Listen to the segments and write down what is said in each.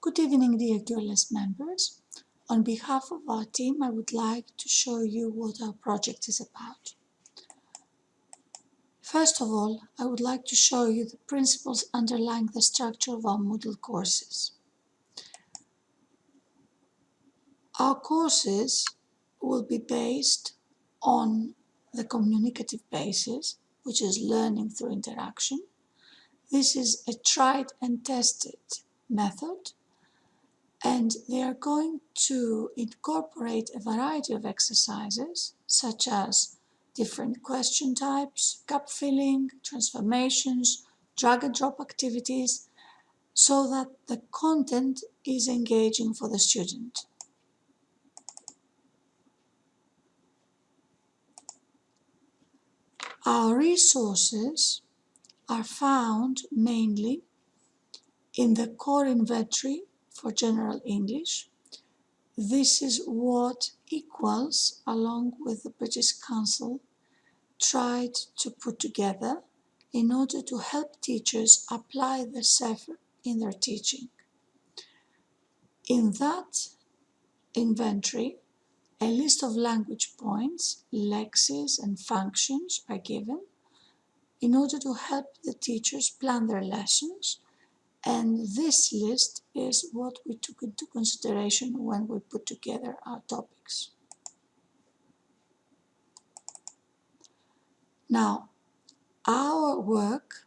Good evening, dear QLS members. On behalf of our team, I would like to show you what our project is about. First of all, I would like to show you the principles underlying the structure of our Moodle courses. Our courses will be based on the communicative basis, which is learning through interaction. This is a tried and tested method, and they are going to incorporate a variety of exercises such as different question types, gap filling, transformations, drag and drop activities, so that the content is engaging for the student. Our resources are found mainly in the core inventory for General English. This is what Equals, along with the British Council, tried to put together in order to help teachers apply the CEFR in their teaching. In that inventory, a list of language points, lexes and functions are given in order to help the teachers plan their lessons, and this list is what we took into consideration when we put together our topics. Now, our work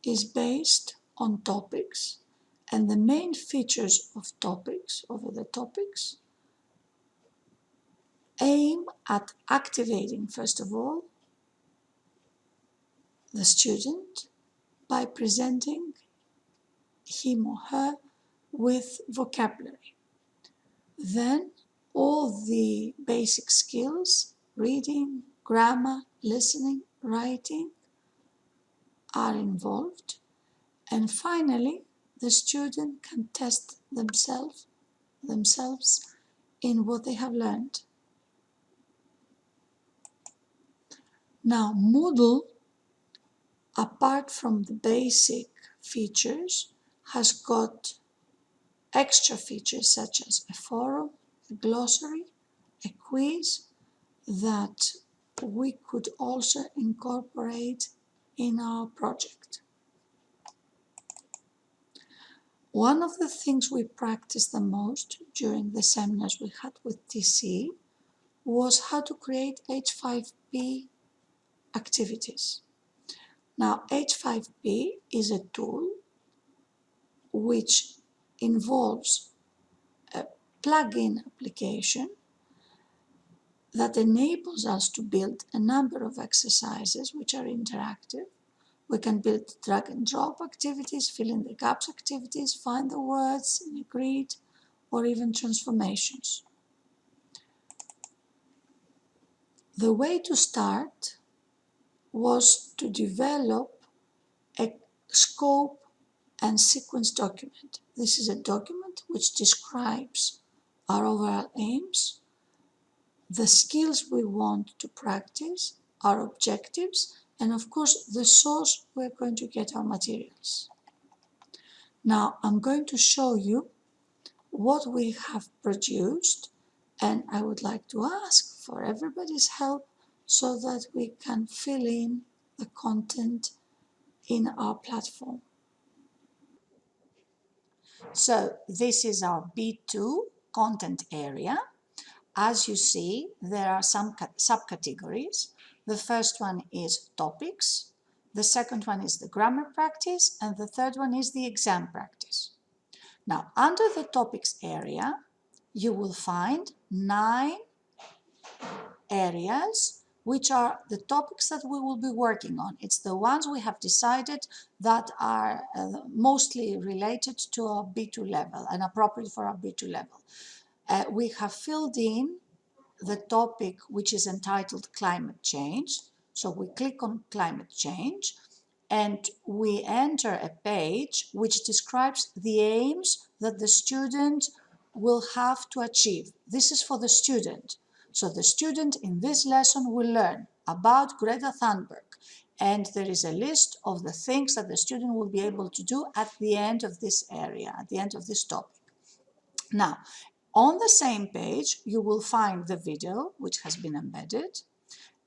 is based on topics, and the main features of topics, aim at activating, first of all, the student by presenting him or her with vocabulary. Then all the basic skills, reading, grammar, listening, writing, are involved. And finally, the student can test themselves in what they have learned. Now, Moodle, apart from the basic features, has got extra features such as a forum, a glossary, a quiz that we could also incorporate in our project. One of the things we practiced the most during the seminars we had with TC was how to create H5P activities. Now, H5P is a tool which involves a plugin application that enables us to build a number of exercises which are interactive. We can build drag and drop activities, fill in the gaps activities, find the words in a grid, or even transformations. The way to start was to develop a scope and sequence document. This is a document which describes our overall aims, the skills we want to practice, our objectives, and of course the source we're going to get our materials. Now I'm going to show you what we have produced, and I would like to ask for everybody's help so that we can fill in the content in our platform. So this is our B2 content area. As you see, there are some subcategories. The first one is topics, the second one is the grammar practice, and the third one is the exam practice. Now, under the topics area, you will find 9 areas which are the topics that we will be working on. It's the ones we have decided that are mostly related to our B2 level and appropriate for our B2 level. We have filled in the topic which is entitled climate change. So we click on climate change and we enter a page which describes the aims that the student will have to achieve. This is for the student. So the student in this lesson will learn about Greta Thunberg, And there is a list of the things that the student will be able to do at the end of this area, at the end of this topic. Now, on the same page, you will find the video, which has been embedded,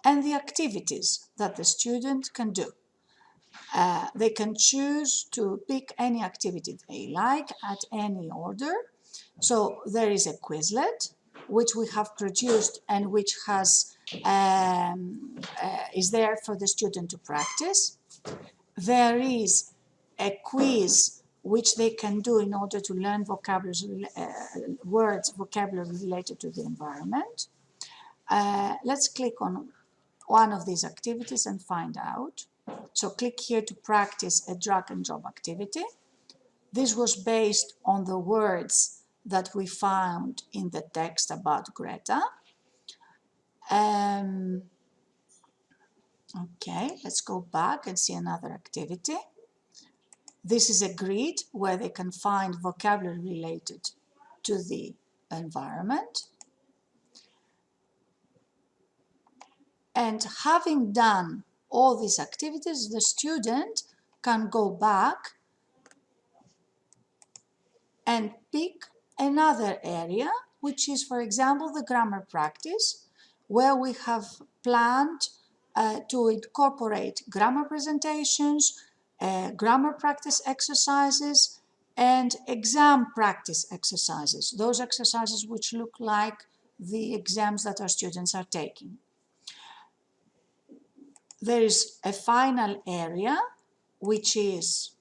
and the activities that the student can do. They can choose to pick any activity they like at any order. So there is a Quizlet, which we have produced and which is there for the student to practice. There is a quiz which they can do in order to learn vocabulary, vocabulary related to the environment. Let's click on one of these activities and find out. So click here to practice a drag and drop activity. This was based on the words that we found in the text about Greta. Okay, let's go back and see another activity. This is a grid where they can find vocabulary related to the environment. And having done all these activities, the student can go back and pick another area, which is, for example, the grammar practice, where we have planned to incorporate grammar presentations, grammar practice exercises, and exam practice exercises, those exercises which look like the exams that our students are taking. There is a final area, which is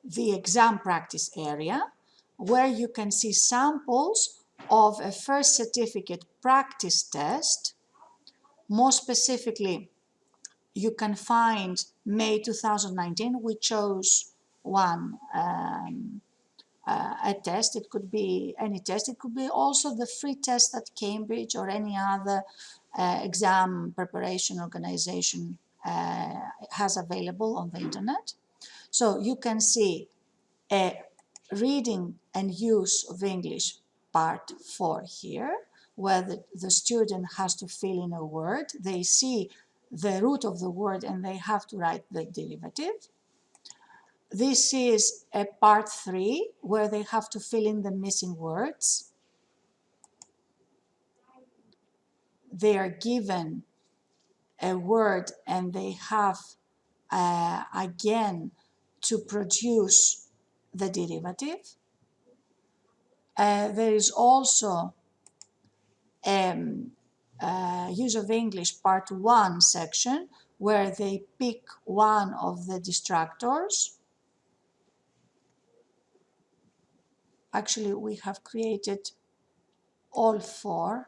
the exam practice area, where you can see samples of a first certificate practice test. More specifically, you can find May 2019. We chose one, a test. It could be any test. It could be also the free test that Cambridge or any other exam preparation organization has available on the internet. So you can see a reading and use of English part 4 here, where the student has to fill in a word. They see the root of the word and they have to write the derivative. This is a part 3 where they have to fill in the missing words. They are given a word and they have again to produce the derivative. There is also use of English part 1 section where they pick one of the distractors. Actually, we have created all 4.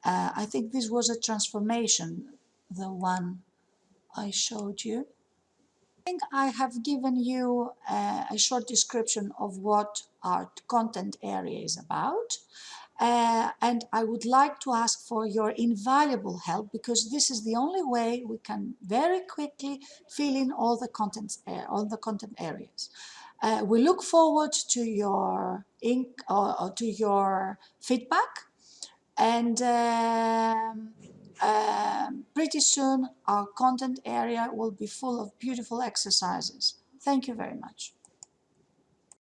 I think this was a transformation, the one I showed you. I think I have given you a short description of what our content area is about. And I would like to ask for your invaluable help, because this is the only way we can very quickly fill in all the content areas. We look forward to your to your feedback, and pretty soon our content area will be full of beautiful exercises. Thank you very much.